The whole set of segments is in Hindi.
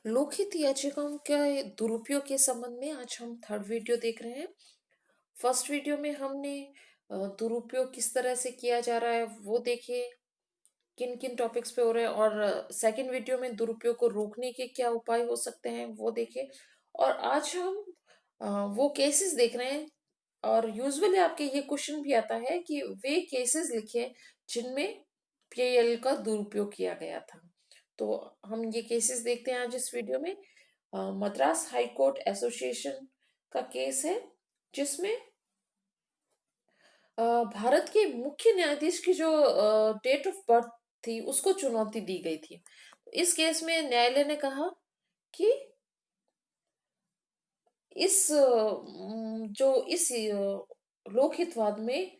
लोकहित याचिकाओं के दुरुपयोग के संबंध में आज हम थर्ड वीडियो देख रहे हैं। फर्स्ट वीडियो में हमने दुरुपयोग किस तरह से किया जा रहा है वो देखे, किन किन टॉपिक्स पे हो रहे हैं, और सेकंड वीडियो में दुरुपयोग को रोकने के क्या उपाय हो सकते हैं वो देखे। और आज हम वो केसेस देख रहे हैं। और यूजुअली आपके ये क्वेश्चन भी आता है कि वे केसेस लिखे जिनमें पीएल का दुरुपयोग किया गया था। तो हम ये केसेस देखते हैं आज इस वीडियो में। मद्रास हाई कोर्ट एसोसिएशन का केस है, जिसमें भारत के मुख्य न्यायाधीश की जो डेट ऑफ बर्थ थी उसको चुनौती दी गई थी। इस केस में न्यायालय ने कहा कि इस लोकहितवाद में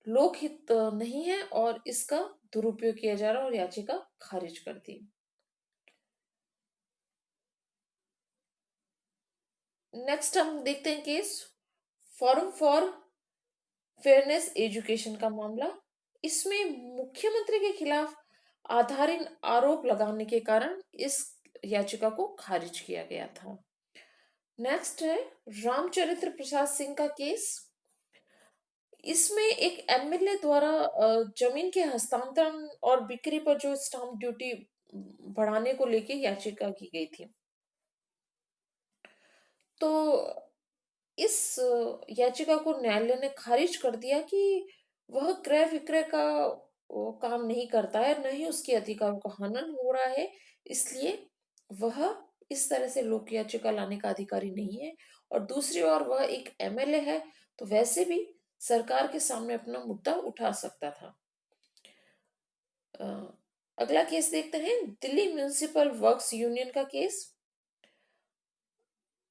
लोकहित नहीं है और इसका दुरुपयोग किया जा रहा है, और याचिका खारिज कर दी। नेक्स्ट हम देखते हैं case forum for fairness education का मामला। इसमें मुख्यमंत्री के खिलाफ आधारहीन आरोप लगाने के कारण इस याचिका को खारिज किया गया था। नेक्स्ट है रामचरित्र प्रसाद सिंह का केस। इसमें एक एमएलए द्वारा जमीन के हस्तांतरण और बिक्री पर जो स्टाम्प ड्यूटी बढ़ाने को लेके याचिका की गई थी। तो इस याचिका को न्यायालय ने खारिज कर दिया कि वह क्रय विक्रय का वो काम नहीं करता है, न ही उसके अधिकारों का हनन हो रहा है, इसलिए वह इस तरह से लोक याचिका लाने का अधिकारी नहीं है। और दूसरी ओर वह एक एमएलए है, तो वैसे भी सरकार के सामने अपना मुद्दा उठा सकता था। अ, अगला केस देखते हैं दिल्ली म्यूनिसिपल वर्क्स यूनियन का केस।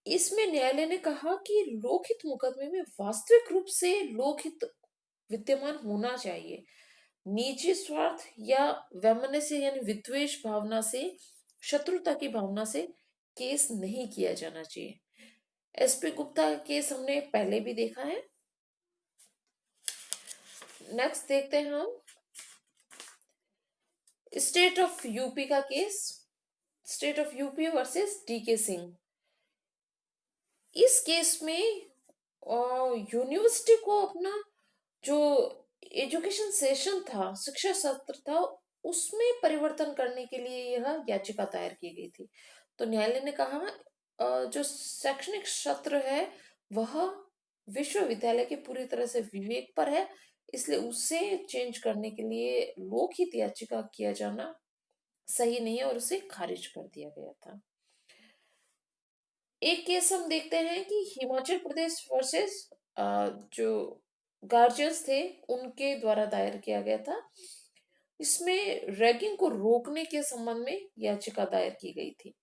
इसमें न्यायालय ने कहा कि लोकहित मुकदमे में वास्तविक रूप से लोकहित विद्यमान होना चाहिए। निजी स्वार्थ या वैमनस्य यानी विद्वेष भावना से, शत्रुता की भावना से केस नहीं किया जाना चाहिए। एसपी गुप्ता का केस हमने पहले भी देखा है। नेक्स्ट देखते हैं हम स्टेट ऑफ यूपी का केस। State of UP versus DK Singh. इस केस में यूनिवर्सिटी को अपना जो एजुकेशन सेशन था, शिक्षा सत्र था, उसमें परिवर्तन करने के लिए यह याचिका दायर की गई थी। तो न्यायालय ने कहा जो शैक्षणिक सत्र है वह विश्वविद्यालय के पूरी तरह से विवेक पर है, इसलिए उसे चेंज करने के लिए लोकहित याचिका किया जाना सही नहीं है, और उसे खारिज कर दिया गया था। एक केस हम देखते हैं कि हिमाचल प्रदेश वर्सेस जो गार्जियंस थे उनके द्वारा दायर किया गया था। इसमें रैगिंग को रोकने के संबंध में याचिका दायर की गई थी।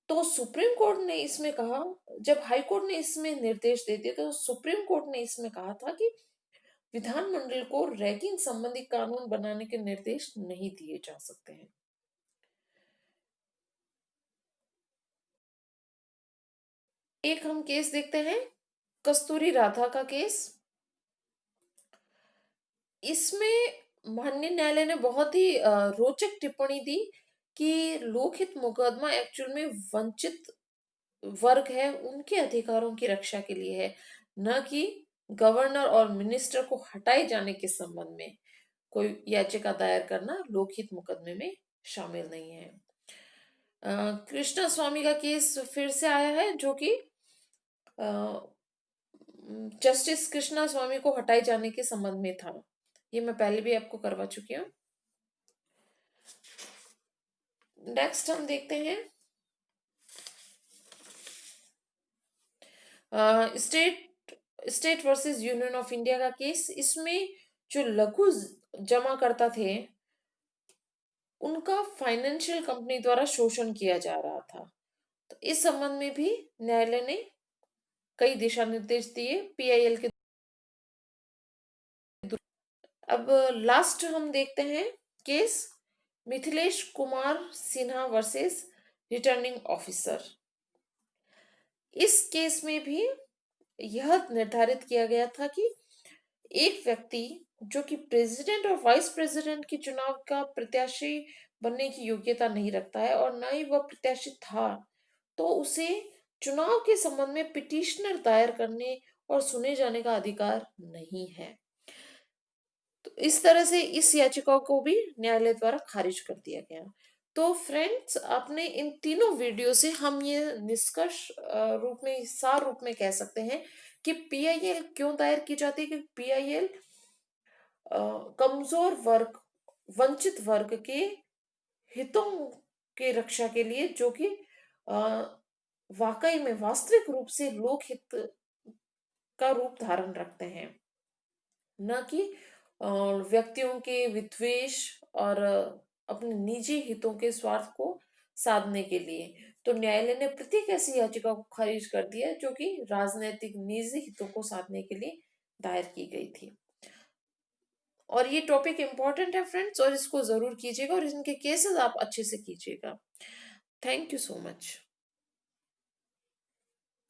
तो सुप्रीम कोर्ट ने इसमें कहा, जब हाई कोर्ट ने इसमें निर्देश दे दिए तो सुप्रीम कोर्ट ने इसमें कहा था कि विधानमंडल को रैगिंग संबंधी कानून बनाने के निर्देश नहीं दिए जा सकते हैं। एक हम केस देखते हैं कस्तूरी राधा का केस। इसमें माननीय न्यायालय ने बहुत ही रोचक टिप्पणी दी कि लोकहित मुकदमा एक्चुअल में वंचित वर्ग है उनके अधिकारों की रक्षा के लिए है, न कि गवर्नर और मिनिस्टर को हटाए जाने के संबंध में कोई याचिका दायर करना लोकहित मुकदमे में शामिल नहीं है। कृष्णा स्वामी का केस फिर से आया है, जो कि जस्टिस कृष्णा स्वामी को हटाए जाने के संबंध में था। ये मैं पहले भी आपको करवा चुकी हूँ। नेक्स्ट हम देखते हैं state state versus union of India का केस। इसमें जो लघु जमाकर्ता थे उनका फाइनेंशियल कंपनी द्वारा शोषण किया जा रहा था। तो इस संबंध में भी न्यायालय ने कई दिशा निर्देश दिए पीआईएल के। अब लास्ट हम देखते हैं case Mithilesh Kumar Sinha versus returning officer. इस केस में भी यह निर्धारित किया गया था कि एक व्यक्ति जो कि प्रेसिडेंट और वाइस प्रेसिडेंट के चुनाव का प्रत्याशी बनने की योग्यता नहीं रखता है और ना ही वह प्रत्याशी था, तो उसे चुनाव के संबंध में पिटिशनर दायर करने और सुने जाने का अधिकार नहीं है। तो इस तरह से इस याचिका को भी न्यायालय द्वारा खारिज कर दिया गया। तो फ्रेंड्स, आपने इन तीनों वीडियो से हम ये निष्कर्ष रूप में, सार रूप में कह सकते हैं कि पीआईएल क्यों दायर की जाती है, क्योंकि पीआईएल कमजोर वर्ग, वंचित वर्ग के हितों के रक्षा के लिए, जो कि अ, वाकई में वास्तविक रूप से लोकहित का रूप धारण रखते हैं, न कि अ, व्यक्तियों के विद्वेष और अपने निजी हितों के स्वार्थ को साधने के लिए। तो न्यायालय ने प्रत्येक ऐसी याचिका को खारिज कर दिया जो कि राजनैतिक निजी हितों को साधने के लिए दायर की गई थी। और ये टॉपिक इम्पोर्टेंट है फ्रेंड्स, और इसको जरूर कीजिएगा और इनके केसेस आप अच्छे से कीजिएगा। Thank you so much.